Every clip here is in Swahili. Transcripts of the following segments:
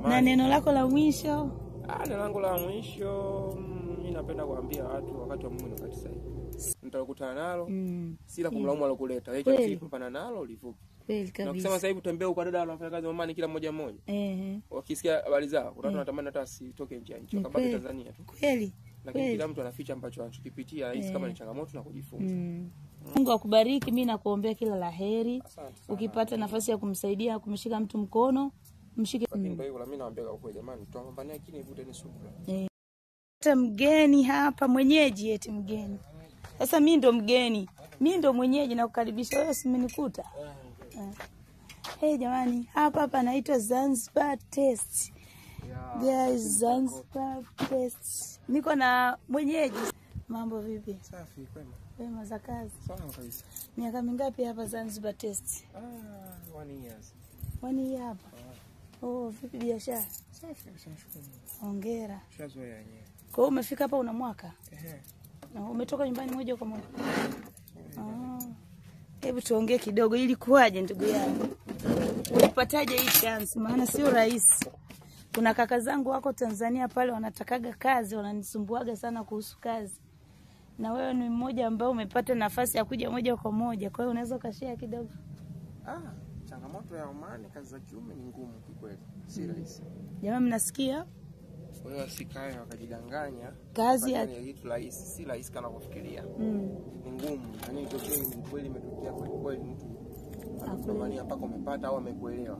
Na neno lako la mwisho? Neno langu la mwisho mimi napenda kuambia watu wakati wa Mungu ni wakati sahihi. Nitakutana nalo, sila kumlaumu alokuleta. Wewe ukipambana nalo ulivuka. Kweli kabisa. Na kusema sasa hivi utembea kwa dada anafanya kazi Omani kila mmoja mmoja. Wakisikia habari zao, watu wanatamani hata asitoke nje ya nchi, kabaki Tanzania tu. Kweli. Lakini kila mtu anaficha ambacho anachokipitia, hisi kama ni changamoto na kujifunza. Mungu akubariki, mimi nakuombea kila laheri. Ukipata nafasi ya kumsaidia, kumshika mtu mkono, mshike. Lakini kwa hiyo mimi naambia kwa jamani, tutapambania lakini ivute ni subira. Hata mgeni hapa mwenyeji eti mgeni. Sasa mimi ndo mgeni. Mimi ndo mwenyeji na kukaribisha wewe simenikuta. Jamani, hapa naitwa Zanzibar Test. There is Zanzibar Test. Niko na mwenyeji. Mambo vipi? Safi, kwema. Wema za kazi. Sawa kabisa. Miaka mingapi hapa Zanzibar Test? 1 years. 1 year hapa. Vipi biashara? Safi, nashukuru. Hongera. Shazoea yenyewe. Kwa hiyo umefika hapa una mwaka? Na umetoka nyumbani moja kwa moja? Hebu tuongee kidogo, ili kuaje ndugu yangu? Ulipataje hii chance? Maana sio rahisi. Kuna kaka zangu wako Tanzania pale wanatakaga kazi, wananisumbuaga sana kuhusu kazi. Na wewe ni mmoja ambaye umepata nafasi ya kuja moja kwa moja. Kwa hiyo unaweza ukashare kidogo? Changamoto ya Omani, kazi za kiume ni ngumu kikweli. Si rahisi. Jamani mnasikia? Kwa hiyo asikae wakajidanganya. Kazi ya kitu rahisi, si rahisi kana kufikiria. Ni ngumu. Yaani ni kweli imetokea kweli mtu anatamani mpaka umepata au amekuelewa.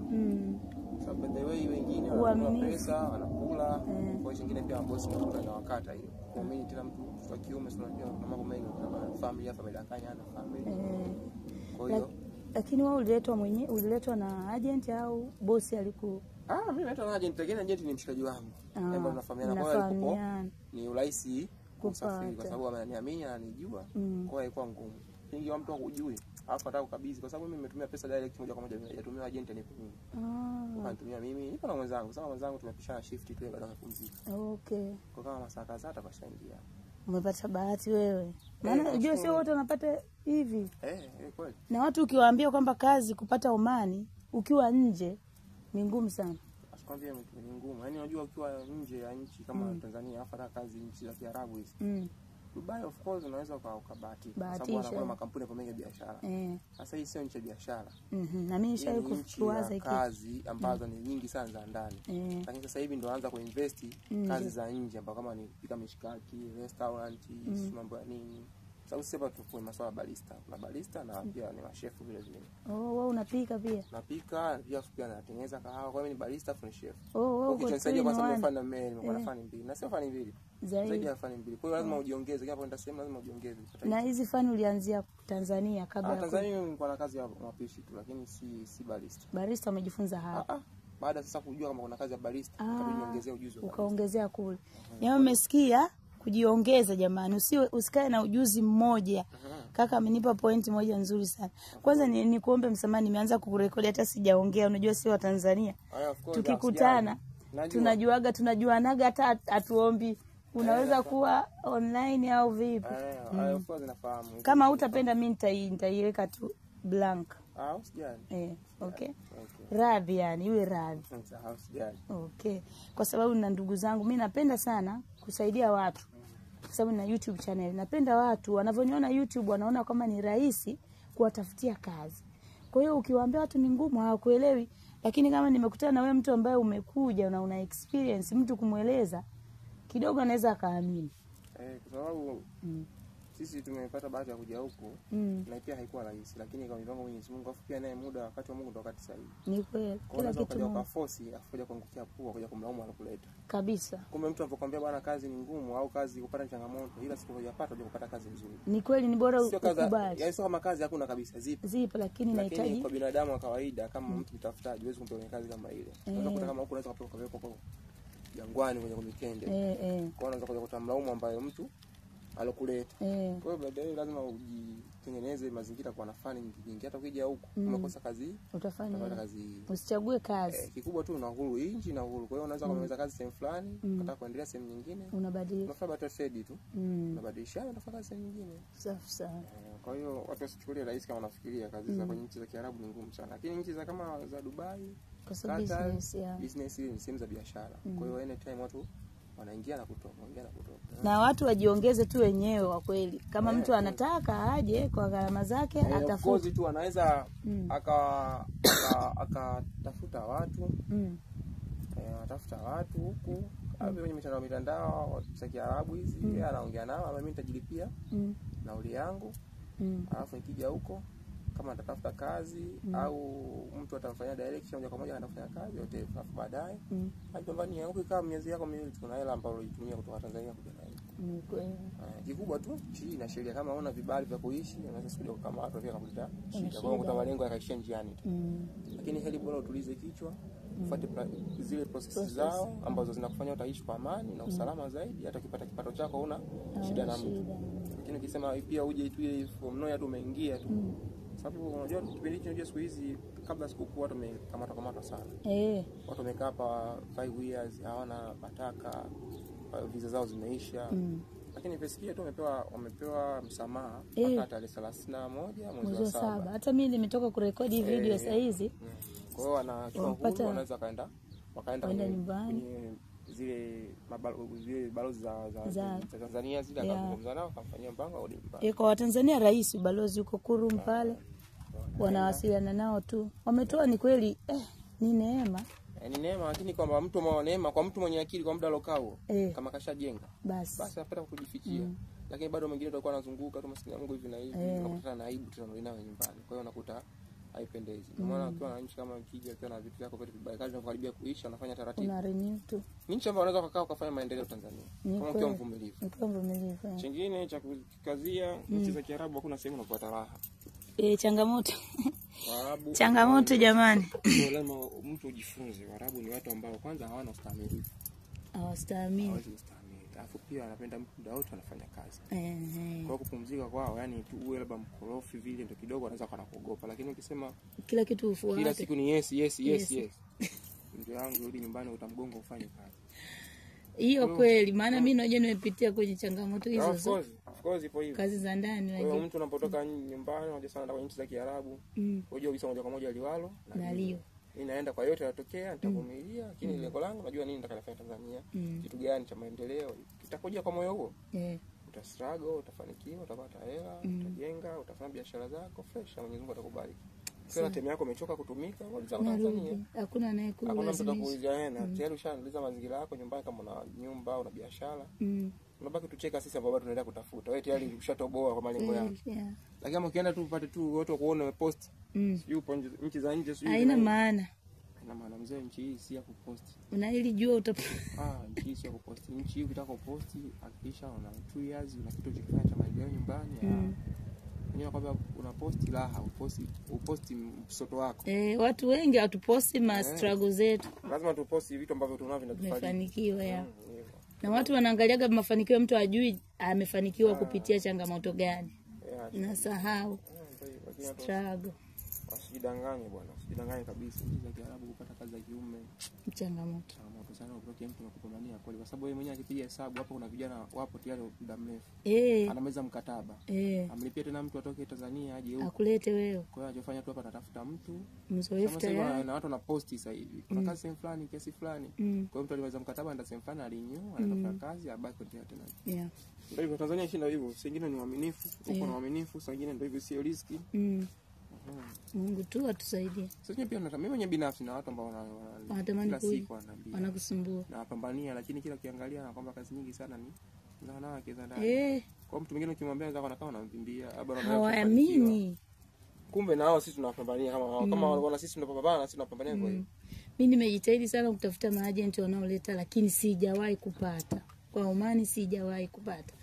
Sababu the way wengine wanapata pesa, wanakula, kwa hiyo wengine pia bosi wanakula na wakata hiyo. Kwa mimi tena mtu wa kiume sio unajua kuna mambo mengi kama familia danganya na familia. Kwa hiyo lakini wewe uliletwa na agent au bosi aliku? Mimi naitwa na agent, lakini agent ni mshikaji wangu. Ndio tunafahamiana kwa hiyo ni urahisi kusafiri kwa sababu ananiamini na ananijua. Kwa hiyo ilikuwa ngumu. Kingi wa mtu akujui, alafu ataka kukabidhi kwa sababu mimi nimetumia pesa direct moja kwa moja, nimetumia agent nipo mimi. Nimetumia mimi, nipo na mwenzangu. Sasa mwenzangu tumepishana shift tu baada ya kupumzika. Kwa kama masaa kadhaa atakashaingia. Umepata bahati wewe. Maana unajua sio wote wanapata hivi. Kweli. Na watu ukiwaambia kwamba kazi kupata Omani ukiwa nje ni ngumu sana. Asikwambie mtu ni ngumu. Yaani unajua ukiwa nje ya nchi kama Tanzania, afadhali kazi nchi za Kiarabu hizi. Dubai of course unaweza ukabahati. Sababu kuna makampuni hapo mengi ya biashara. Sasa hii sio nchi ya biashara. Na mimi nishawahi kuwaza hiki. Kazi ambazo ni nyingi sana za ndani. Lakini sasa hivi ndio anza kuinvest kazi za nje ambapo kama ni kupika mishikaki, restaurant, mambo ya nini. Sababu sasa tupo masuala barista. Na barista na pia ni mashefu vile vile. Wewe unapika pia? Napika, pia natengeneza kahawa. Kwa hiyo ni barista na chef. Ukisaidia kwa sababu nafanya mimi, nafanya mbili. Na sio fani mbili. Zaidi ya fani mbili. Kwa hiyo lazima ujiongeze. Kama unaenda sehemu lazima ujiongeze. Na hizi fani ulianzia Tanzania kabla? Tanzania nilikuwa na kazi ya mapishi tu, lakini si barista. Barista umejifunza hapa? Baada sasa kujua kama kuna kazi ya barista, ikabidi niongezee ujuzi. Ukaongezea kule. Yeye umesikia? Kujiongeza jamani, usikae na ujuzi mmoja. Kaka amenipa point moja nzuri sana. Kwanza ni kuombe msamaha, nimeanza kukurekodi hata sijaongea. Unajua si wa Tanzania. Tukikutana tunajuanaga hata atuombi. Unaweza kuwa online au vipi? Kama utapenda mimi nitaiweka tu blank. Usijali. Okay. Radhi yani, iwe radhi. Okay. Kwa sababu na ndugu zangu mimi napenda sana kusaidia watu. Kwa sababu na YouTube channel. Napenda watu wanavyoniona YouTube wanaona kama ni rahisi kuwatafutia kazi. Kwa hiyo ukiwaambia watu ni ngumu hawakuelewi, lakini kama nimekutana na wewe mtu ambaye umekuja na una experience, mtu kumueleza kidogo anaweza akaamini. Kwa sababu sisi tumepata bahati ya kuja huku na pia haikuwa rahisi, lakini kwa mipango Mwenyezi Mungu afu pia naye muda wakati wa Mungu ndo wakati sahihi. Ni kweli. Kila kitu kwa force afuja kuangukia pua kuja kumlaumu anakuleta. Kabisa. Kumbe mtu anapokuambia bwana kazi ni ngumu au kazi kupata changamoto, ila siku hujapata uje kupata kazi nzuri. Ni kweli, ni bora ukubali. Yaani sio kama kazi hakuna kabisa, zipo lakini inahitaji kwa binadamu wa kawaida kama mtu mtafutaji huwezi kumpeleka kazi kama ile. Unaweza kukuta kama huko unaweza kupeleka kwa jangwani kwenye weekend. Kwa unaweza kuja kutamlaumu ambaye mtu alokuleta. Kwa hiyo baadaye lazima ujitengeneze mazingira kwa nafani nyingi. Hata ukija huku umekosa kazi, utafanya kazi. Usichague kazi. Kikubwa tu una uhuru nchi na uhuru. Kwa hiyo unaweza kumaliza kazi sehemu fulani, unataka kuendelea sehemu nyingine, unabadilika. Unafanya bata trade tu. Unabadilisha, unafanya kazi sehemu nyingine. Safi sana. Kwa hiyo watu wasichukulie rahisi kama wanafikiria kazi za kwenye nchi za Kiarabu ni ngumu sana. Lakini nchi za kama za Dubai, Kwa sababu business ni sehemu za biashara. Kwa hiyo anytime watu wanaingia na kutoka. Na watu wajiongeze tu wenyewe kwa kweli. Kama mtu anataka aje kwa gharama zake atafuta tu, anaweza akatafuta watu. Atafuta watu huku kwenye mitandao za Kiarabu hizi, anaongea nao, mimi nitajilipia nauli yangu. Alafu nikija huko kama atatafuta kazi au mtu atamfanyia direction moja kwa moja anafanya kazi yote, alafu baadaye Tanzania huko kama miezi yako miwili tuna hela ambayo ulitumia kutoka Tanzania kuja na hiyo. Kweli. Kikubwa tu chini na sheria, kama una vibali vya kuishi unaweza sikuja kama watu pia kuleta shida kwa kuta malengo yakaishia njiani tu. Lakini heli bora utulize kichwa, ufuate zile process zao ambazo zinakufanya utaishi kwa amani na usalama zaidi, hata ukipata kipato chako una shida na mtu. Lakini ukisema pia uje tu ile from nowhere tu umeingia tu. Sababu unajua kipindi hicho siku hizi kabla sikukuu watu wamekamata sana. Watu wamekaa hapa 5 years hawana pataka, visa zao zimeisha. Lakini pesikia tu wamepewa msamaha mpaka tarehe 31 mwezi wa 7. Hata mimi nimetoka kurekodi video saa hizi. Kwa hiyo wanaweza wakaenda nyumbani. Zile balozi za Tanzania zile akazungumza nao akamfanyia mpango au nyumbani. Kwa Watanzania rais balozi yuko Kurum pale. Wanawasiliana nao tu. Wametoa ni kweli ni neema. Ni neema, lakini kwamba mtu mwenye neema kwa mtu mwenye akili kwa muda lokao kama kashajenga basi anapata kujifichia. Lakini bado mwingine atakuwa anazunguka tu maskini Mungu hivi na hivi, unakutana na aibu tena ndio nyumbani. Kwa hiyo unakuta haipendezi. Kwa maana ukiwa na nchi kama Kija ukiwa na vitu vyako vyote vibaya, kazi inakaribia kuisha, unafanya taratibu. Una renew tu. Ni nchi ambayo unaweza kukaa ukafanya maendeleo Tanzania. Kama ukiwa mvumilivu. Kingine cha kukazia nchi za Kiarabu hakuna sehemu unapata raha. Changamoto. Changamoto jamani. Lazima mtu ujifunze. Waarabu ni watu ambao kwanza hawana ustahimilivu. Hawastahimili. Alafu pia anapenda muda wote anafanya kazi. Kwa kupumzika kwao, yani tu uwe labda mkorofi vile ndio kidogo anaweza kuogopa, lakini ukisema kila kitu ufuate. Kila siku ni yes. Ndio yangu rudi nyumbani utamgonga ufanye kazi. Hiyo kweli, maana mimi naje nimepitia kwenye changamoto hizo. Of course ipo hivyo. Kazi za ndani waje. Kwa mtu unapotoka nyumbani unaje sana kwenye nchi za Kiarabu, unajua ukisema moja kwa moja liwalo na lio. Ninaenda kwa yote yanatokea, nitavumilia, lakini lengo langu najua nini nitakafanya Tanzania, kitu gani cha maendeleo. Kitakuja kwa moyo huo. Utastruggle, utafanikiwa, utapata hela, utajenga, utafanya biashara zako fresh, Mwenyezi Mungu atakubariki. Sasa timu yako imechoka kutumika, rudi za Tanzania. Hakuna anayekulazimisha. Hakuna mtu atakuulizia hena, tayari ushaanza mazingira yako nyumbani kama una nyumba au una biashara. Unabaki tucheka sisi ambao tunaendelea kutafuta. Wewe tayari ushatoboa kwa malengo yako. Lakini kama ukienda tu upate tu watu kuona umepost, yupo nchi za nje sio. Haina maana. Haina maana mzee, nchi hii si ya kupost. Unaelijua nchi hii si ya kupost. Nchi hii ukitaka kupost hakikisha una 2 years una kitu cha kufanya cha maendeleo nyumbani. Ndio kwamba una post raha, uposti msoto wako. Watu wengi hatuposti ma struggle zetu. Lazima tuposti vitu ambavyo tunavyo vinatufanikiwa na watu wanaangaliaga mafanikio ya mtu ajui amefanikiwa kupitia changamoto gani. Nasahau struggle. Usijidanganye bwana, usijidanganye kabisa. Nchi za Kiarabu kupata kazi za kiume changamoto sana, ukitoka mtu anakupambania kweli, kwa sababu yeye mwenyewe akipiga hesabu hapo kuna vijana wapo tayari muda mrefu. Anamaliza mkataba. Amlipia tena mtu atoke Tanzania aje huko. Akulete wewe. Kwa hiyo anachofanya tu hapa atatafuta mtu mzoefu tayari. Na watu wanaposti sasa hivi. Kuna kazi sehemu fulani, kiasi fulani. Kwa hiyo mtu alimaliza mkataba anda sehemu fulani alinyoa, anatafuta kazi abaki tena. Ndio hivyo Tanzania shinda hivyo. Wengine ni waaminifu, uko na waaminifu, wengine ndio hivyo sio riski. Mungu tu atusaidie. Sasa pia mimi mwenyewe binafsi na watu ambao wanatamani wanakusumbua. Na wapambania, lakini kila ukiangalia na kwamba kazi nyingi sana ni za wanawake za ndani. Kwa mtu mwingine ukimwambia anaweza kuona kama anamvimbia, hawaamini. Kumbe nao sisi tunawapambania kama wanaona sisi tunapambana na sisi tunapambania kwa hiyo. Mimi nimejitahidi sana kutafuta maagent wanaoleta, lakini sijawahi kupata. Kwa Omani sijawahi kupata.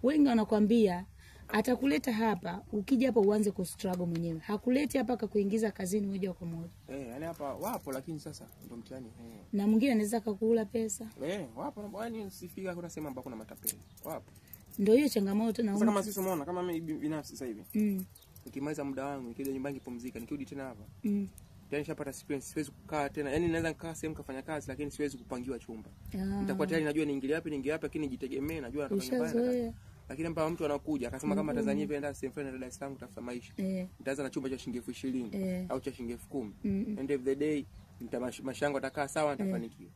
Wengi wanakuambia atakuleta hapa, ukija hapa uanze kustruggle mwenyewe. Hakuleti hapa akakuingiza kazini moja kwa moja. Yani hapa wapo, lakini sasa ndio mtihani. Na mwingine anaweza kukula pesa. Wapo, bwana usifika kuna sema ambako kuna matapeli. Wapo. Ndio hiyo changamoto na kama sisi umeona kama mimi binafsi sasa hivi. Nikimaliza muda wangu nikija nyumbani kupumzika, nikirudi tena hapa. Tayari nishapata experience, siwezi kukaa tena. Yaani naweza nikaa sehemu kufanya kazi lakini siwezi kupangiwa chumba. Nitakuwa tayari najua niingilie wapi lakini nijitegemee, najua natoka nyumbani. Lakini mpaka mtu anakuja akasema kama Tanzania imeenda sehemu fulani na Dar es Salaam kutafuta maisha. Nitaanza na chumba cha shilingi 20,000 au cha shilingi 10,000. End of the day maisha yangu atakaa sawa, nitafanikiwa.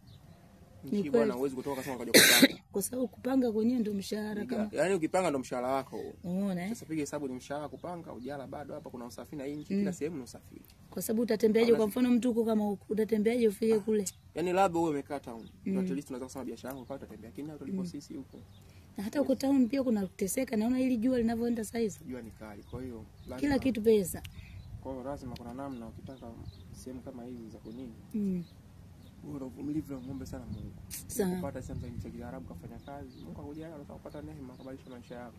Nchi bwana huwezi kutoka kama ukaja kupanga. Kwa sababu kupanga kwenyewe ndio mshahara kama. Yaani ukipanga ndio mshahara wako. Unaona Sasa piga hesabu ni mshahara kupanga, ujala bado hapa kuna usafiri na nchi kila sehemu ni usafiri. Kwa sababu utatembeaje kwa mfano mtu huko kama huko utatembeaje ufike kule? Yaani labda wewe umekaa town. Ndio at least tunaweza kusema biashara yangu kwa utatembea kinao tulipo sisi huko. Na hata huko town pia kuna kuteseka, naona ili jua linavyoenda sasa hivi. Jua ni kali. Kwa hiyo kila kitu pesa. Kwa hiyo lazima kuna namna ukitaka sehemu kama hizi za kunini. Bora uvumilivu na muombe sana Mungu. Kupata sehemu za Kiarabu kafanya kazi. Mungu akujalia unataka kupata neema kubadilisha maisha yako.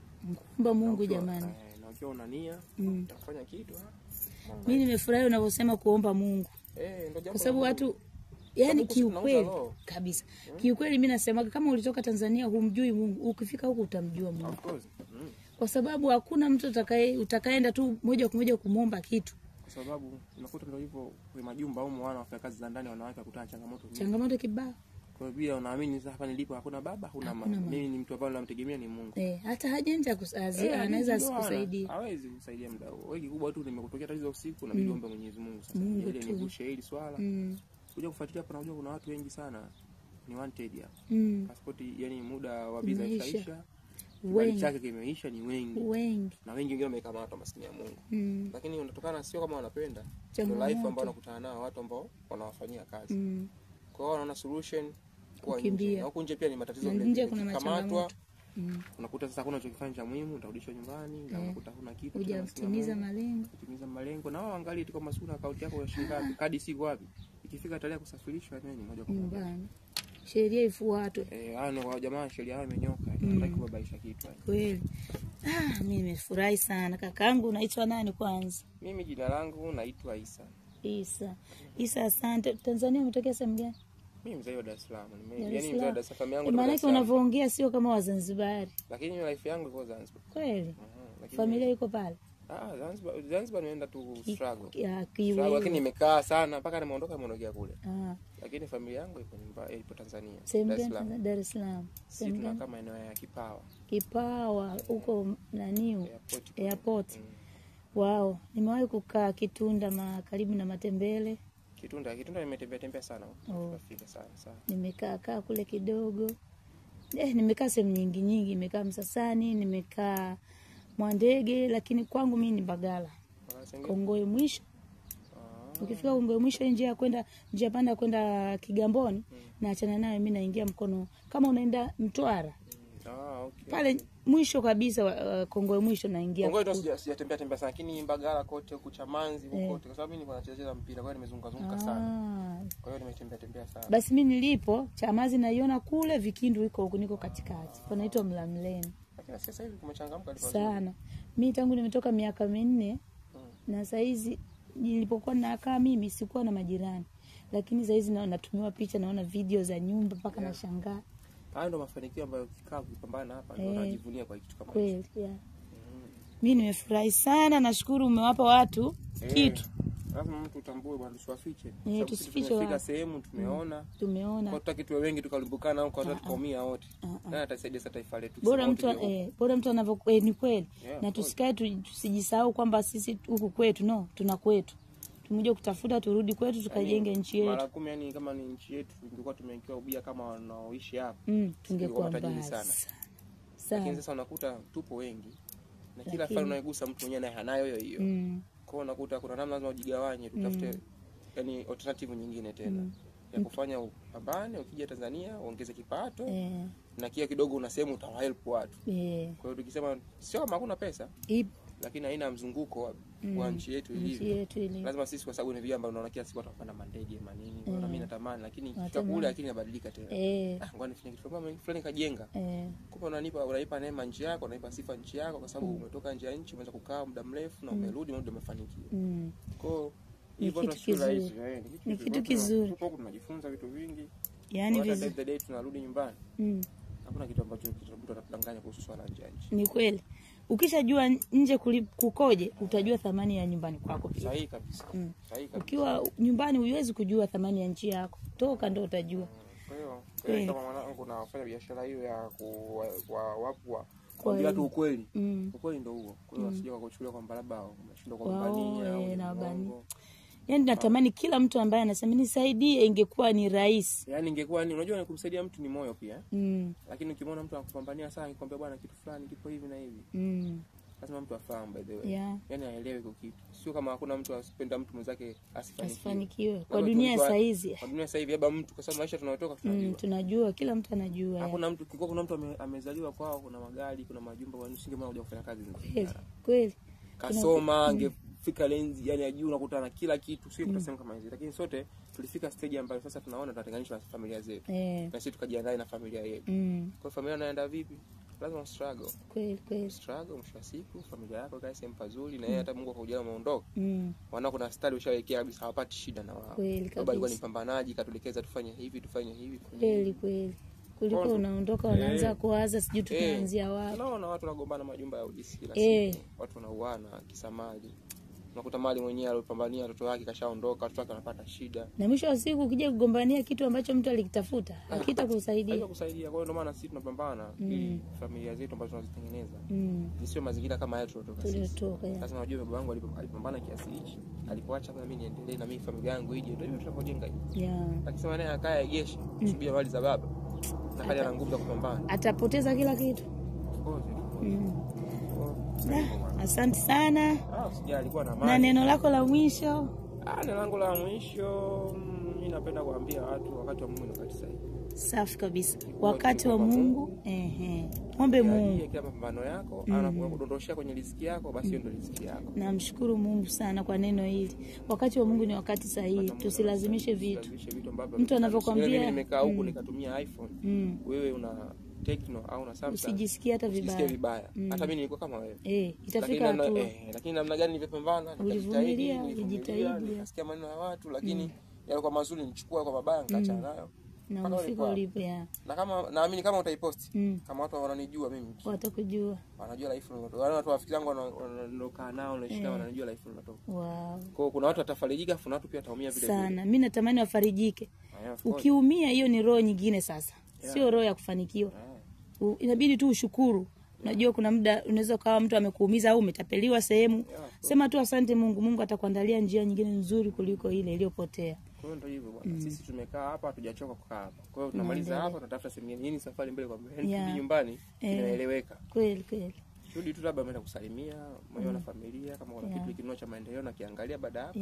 Muomba Mungu jamani. Na ukiwa una nia utafanya kitu. Mimi nimefurahi unavyosema kuomba Mungu. Kwa sababu watu yani kiukweli kabisa. Kiukweli mimi nasema kama ulitoka Tanzania humjui Mungu, ukifika huko utamjua Mungu. Of course. Kwa sababu hakuna mtu utakayeenda tu moja kwa moja kumuomba kitu. Kwa sababu unakuta ndio hivyo kwa majumba au mwana wafanya kazi za ndani wanawake kukutana changamoto nyingi. Changamoto kibao. Kwa hiyo pia unaamini sasa hapa nilipo hakuna baba, hakuna mama. Mimi ni mtu ambaye namtegemea ni Mungu. Hata hajenja kusaidia, anaweza asikusaidia. Hawezi kusaidia muda huo. Wewe kikubwa tu nimekutokea tatizo usiku na niombe Mwenyezi Mungu sasa. Ile nigushe hili swala. Kuja kufuatilia hapa unajua kuna watu wengi sana ni wanted hapa. Passport yani muda wa visa itaisha. Wengi chake kimeisha ni wengi. Na wengi wengine wamekamatwa maskini ya Mungu. Lakini unatokana sio kama wanapenda. Ndio life ambao wanakutana nao watu ambao wanawafanyia kazi. Kwa hiyo wanaona solution kwa nje. Na huko nje pia ni matatizo mengi. Nje kuna changamoto. Unakuta sasa hakuna chokifanya cha muhimu, utarudishwa nyumbani, na unakuta huna kitu. Hujatimiza malengo. Kutimiza malengo. Na wao angalie tu kama sura account yako ya shilingi ngapi, kadi siku wapi. Ikifika tarehe kusafirishwa nini moja kwa moja. Sheria ifuatwe. Ano kwa jamaa sheria yao imenyoka. Hataki kubabaisha kitu. Kweli. Mimi nimefurahi sana. Kakaangu unaitwa nani kwanza? Mimi jina langu naitwa Isa. Isa asante. Tanzania umetokea sehemu gani? Mimi mzee wa Dar es Salaam. Yaani mzee wa Dar es Salaam yangu. Maana yake unavyoongea sio kama Wazanzibari. Lakini life yangu iko Zanzibar. Kweli? Familia iko pale? Zanzibar nimeenda tu struggle. Lakini nimekaa sana mpaka nimeondokea kule. Lakini familia yangu ipo nyumbani, ipo Tanzania. Dar es Salaam. Sisi tuna kama eneo ya Kipawa huko nani? Airport. Wow, nimewahi kukaa Kitunda karibu na Matembele. Kitunda nimetembea sana huko. Nafika sana. Nimekaa kule kidogo. Nimekaa sehemu nyingi, nimekaa Msasani, nimekaa Mwandege, lakini kwangu mimi ni Mbagala. Kongoe mwisho. Ukifika Kongoe mwisho njia panda kwenda Kigamboni na achana nayo mimi naingia Mkono. Kama unaenda Mtwara. Okay. Pale mwisho kabisa Kongoe mwisho naingia. Kongoe ndio sijatembea sana lakini Mbagala kote huko Chamanzi huko kote kwa sababu mimi nilikuwa nacheza mpira kwa hiyo nimezunguka sana. Kwa hiyo nimetembea sana. Basi mimi nilipo Chamazi naiona kule Vikindu iko huko niko katikati. Panaitwa Mlamleni. Lakini sasa hivi kumechangamka sana. Mimi tangu nimetoka miaka 4 na saa hizi nilipokuwa nakaa mimi sikuwa na majirani. Lakini saa hizi natumiwa picha naona video za nyumba mpaka nashangaa. Hayo ndo mafanikio ambayo ukikaa kupambana hapa ndio unajivunia kwa kitu kama hicho. Kweli, mimi nimefurahi sana, nashukuru umewapa watu kitu. Lazima mtu utambue bwana usiwafiche. Tusifiche tumefika sehemu tumeona. Kwa tutaki tuwe wengi tukalimbukana au kwa watu tukaumia wote. Na atasaidia sasa taifa letu. Bora mtu anavyokuwa ni kweli. Na tusikae tusijisahau kwamba sisi huku kwetu tuna kwetu. Tumekuja kutafuta turudi kwetu tukajenge nchi yetu. Mara 10 yani kama ni nchi yetu tungekuwa tumewekewa ubia kama wanaoishi hapa. Tungekuwa tajiri sana. Lakini sasa unakuta tupo wengi. Na kila fali unaigusa mtu mwenyewe naye hanayo hiyo. Kwa unakuta kuna namna lazima ujigawanye tutafute yani alternative nyingine tena. Ya kufanya upambane ukija Tanzania uongeze kipato na kia kidogo una sehemu utawahelp watu. Kwa hiyo tukisema sio kama hakuna pesa lakini haina mzunguko wa nchi yetu ilivyo. Lazima sisi kwa sababu ni vile ambavyo unaona kila siku watapanda mandege manini na mimi natamani lakini kifika kule lakini inabadilika tena. Ngoja nifanye kitu fulani kajenga. Kumbe unaipa neema nchi yako, unaipa sifa nchi yako kwa sababu umetoka nje ya nchi umeweza kukaa muda mrefu na umerudi muda umefanikiwa. Kwa hivyo ni kitu kizuri. Tupo tunajifunza vitu vingi. Yaani vizuri. The day tunarudi nyumbani. Hakuna kitu ambacho mtu atakudanganya kuhusu swala nje ya nchi. Ni kweli. Ukishajua nje kukoje utajua thamani ya nyumbani kwako pia. Sahihi kabisa. Ukiwa nyumbani huwezi kujua thamani ya nchi yako. Toka ndio utajua. Kwa hiyo kama mwanangu nafanya biashara hiyo ya kuwapwa kwa tu ukweli. Ukweli ndio huo. Kwa hiyo asije kuchukulia kwamba labda umeshindwa kumbania na bani. Yaani natamani kila mtu ambaye anasema nisaidie ingekuwa ni rahisi. Yaani ingekuwa ni unajua kumsaidia mtu ni moyo pia. Lakini ukimwona mtu anakupambania sana akikwambia bwana kitu fulani kipo hivi na hivi. Lazima mtu afahamu by the way. Yaani aelewe kwa kitu. Sio kama hakuna mtu asipenda mtu mwenzake asifanikiwe. Kwa dunia sasa hizi. Kwa dunia sasa hivi labda mtu kwa sababu maisha tunayotoka tunajua. Tunajua kila mtu anajua. Hakuna mtu kiko kuna mtu amezaliwa kwao kuna magari, kuna majumba kwa nini usingemwona kuja kufanya kazi nzuri. Kweli. Kasoma angefika lenzi yani ya juu unakutana na kila kitu sio tutasema kama hizi. Lakini sote tulifika stage ambayo sasa tunaona tunatenganishwa na familia zetu. Na sisi tukajiandaa na familia yetu. Kwa familia inaenda vipi? Lazima struggle. Kweli. Struggle mwisho wa siku familia yako kae sehemu pazuri na yeye hata Mungu akakujalia umeondoka. Wanao kuna stari ushawekea kabisa hawapati shida na wao. Baba alikuwa ni mpambanaji katuelekeza tufanye hivi. Kweli. Kuliko unaondoka unaanza kuwaza sijui tunaanzia wapi. Naona watu wanagombana majumba ya udisi kila siku. Watu wanauana kisamali. Unakuta mali mwenyewe alipambania watoto wake kashaondoka, watoto wake wanapata shida. Na mwisho wa siku ukija kugombania kitu ambacho mtu alikitafuta, hakitakusaidia. Haitakusaidia. Kwa hiyo ndio maana sisi tunapambana ili familia zetu ambazo tunazitengeneza. Zisiwe mazingira kama haya tuliotoka. Lazima unajua baba yangu alipambana kiasi hichi. Alipoacha mimi niendelee na mimi familia yangu ije. Ndio hivyo tunapojenga hivi. Akisema naye akaya jeshi, subia mali za baba. Na kaja na nguvu za kupambana. Atapoteza kila kitu. Asante sana. Usijali kwa na amani. Na neno lako la mwisho? Neno langu la mwisho mimi napenda kuambia watu wakati wa Mungu ni wakati sahihi. Safi kabisa. Wakati wa Mungu, Ombe Mungu. Kila mapambano yako anakudondoshia kwenye riziki yako basi hiyo ndio riziki yako. Namshukuru Mungu sana kwa neno hili. Wakati wa Mungu ni wakati sahihi. Tusilazimishe vitu. Mtu anavyokuambia mimi nimekaa huku nikatumia iPhone. Wewe una Tecno au na Samsung. Usijisikie hata vibaya. Hata mimi nilikuwa kama wewe. Itafika hatua. Lakini namna gani nilivyopambana nikajitahidi. Nasikia maneno ya watu lakini yalikuwa mazuri nichukua kwa mabaya nikaacha nayo. Na mfiko ulipo Na kama naamini kama utaipost kama watu wananijua mimi watakujua. Wanajua life nilitoka. Wale watu wafikiri yangu wanaondoka nao na shida wanajua life nilitoka. Wow. Kwa hiyo kuna watu watafarijika afu na watu pia wataumia vile vile. Sana. Mimi natamani wafarijike. Ukiumia hiyo ni roho nyingine sasa. Sio roho ya kufanikiwa. Inabidi tu ushukuru. Unajua kuna muda unaweza kawa mtu amekuumiza au umetapeliwa sehemu. Sema tu asante Mungu. Mungu atakuandalia njia nyingine nzuri kuliko ile iliyopotea. Kwa hiyo ndio hivyo bwana. Sisi tumekaa hapa hatujachoka kukaa hapa. Kwa hiyo tunamaliza hapa tunatafuta sehemu nyingine safari mbele kwa mbele. Turudi nyumbani inaeleweka. Kweli. Rudi tu labda ameenda kusalimia moyo na familia kama kuna kitu kinao cha maendeleo na kiangalia baada hapo.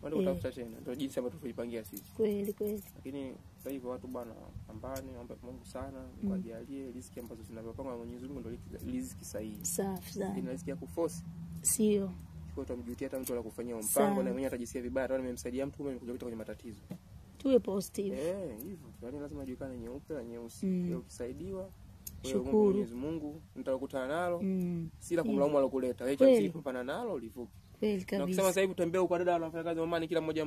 Wale utafuta tena. Ndio jinsi ambavyo tulipangia sisi. Kweli. Lakini sasa hivi watu bwana pambane, naomba Mungu sana kujalie riziki ambazo zinavyopangwa na Mwenyezi Mungu ndio riziki sahihi. Safi sana. Ina riziki ya kuforce. Sio. Kwa utamjutia hata mtu anakufanyia mpango na mwenyewe atajisikia vibaya hata nimemsaidia mtu kumbe nimekuja kwenye matatizo. Tuwe positive. Hivyo. Yaani lazima julikane nyeupe na nyeusi. Ukisaidiwa shukuru Mwenyezi Mungu nitakutana nalo. Sila kumlaumu alokuleta. Wewe kupana nalo ulivuka. Kweli kabisa. Na kusema sasa hivi utembea kwa dada wanafanya kazi mamani kila mmoja.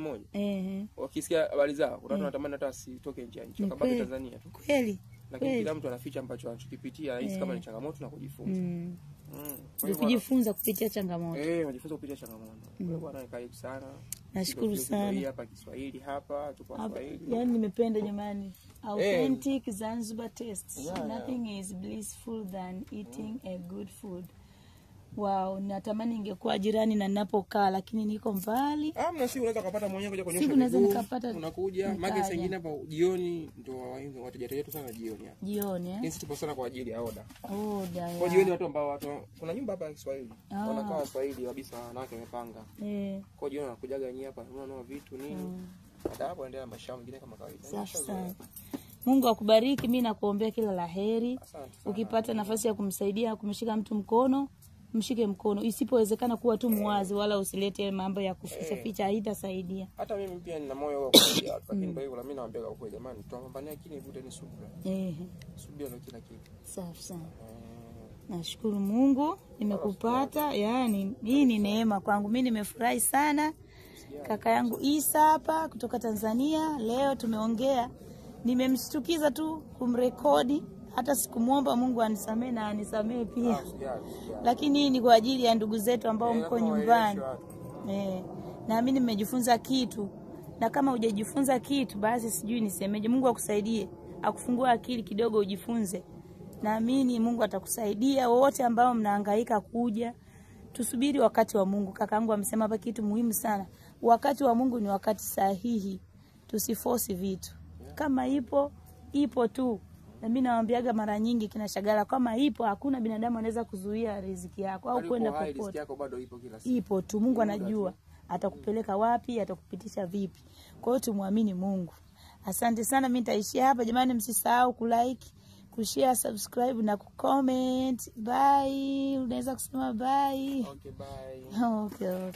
Wakisikia habari zao, watu wanatamani hata asitoke nje ya nchi, wakabaki Tanzania tu. Kweli. Lakini kila mtu anaficha ambacho anachokipitia, hisi kama ni changamoto na kujifunza. Kujifunza kupitia changamoto. Kujifunza kupitia changamoto. Kwa bwana karibu sana. Nashukuru sana. Hapa Kiswahili hapa, tuko Kiswahili. Yaani nimependa jamani. Authentic Zanzibar taste. Nothing is blissful than eating a good food. Wow, natamani ingekuwa jirani na ninapokaa lakini niko mbali. Mna siku unaweza kupata mwenyewe kuja kwenye show. Unaweza nikapata. Unakuja, mage sengine hapa jioni ndio wateja wetu sana jioni hapa. Jioni Sisi tupo sana kwa ajili ya oda. Oda. Kwa jioni watu ambao kuna nyumba hapa ya Kiswahili. Wanakaa Waswahili kabisa wanawake wamepanga. Kwa jioni wanakujaga nyinyi hapa unaona vitu nini. Baada hapo endelea maisha mengine kama kawaida. Safi sana. Mungu akubariki, mimi nakuombea kila laheri. Ukipata nafasi ya kumsaidia kumshika mtu mkono, mshike mkono. Isipowezekana kuwa tu muwazi wala usilete mambo ya kuficha ficha, haitasaidia. Hata mimi pia nina moyo wa kusaidia lakini ndio hivyo mimi naambia kwa jamani tutapambania kile vute ni subira. Subira ndio kila kitu. Safi sana. Nashukuru Mungu nimekupata. Yaani hii ni neema kwangu. Mimi nimefurahi sana. Kaka yangu Isa hapa kutoka Tanzania leo tumeongea. Nimemshtukiza tu kumrekodi. Hata sikumuomba Mungu anisamee na anisamee pia. Lakini hii ni kwa ajili ya ndugu zetu ambao mko nyumbani. Na mimi nimejifunza kitu. Na kama hujajifunza kitu basi sijui nisemeje. Mungu akusaidie. Akufungua akili kidogo ujifunze. Naamini Mungu atakusaidia. Wote ambao mnahangaika kuja, tusubiri wakati wa Mungu. Kakaangu amesema hapa kitu muhimu sana. wakati wa Mungu ni wakati sahihi. Tusiforce vitu. Kama ipo tu. Na mimi nawaambiaga mara nyingi kina Shagala, kama ipo hakuna binadamu anaweza kuzuia riziki yako au kwenda popote. Riziki yako bado ipo kila siku. Ipo tu, Mungu anajua atakupeleka wapi, atakupitisha vipi. Kwa hiyo tumwamini Mungu. Asante sana, mimi nitaishia hapa jamani, msisahau kulike, kushare, subscribe na kucomment. Bye. Unaweza kusema bye. Okay, bye. Okay.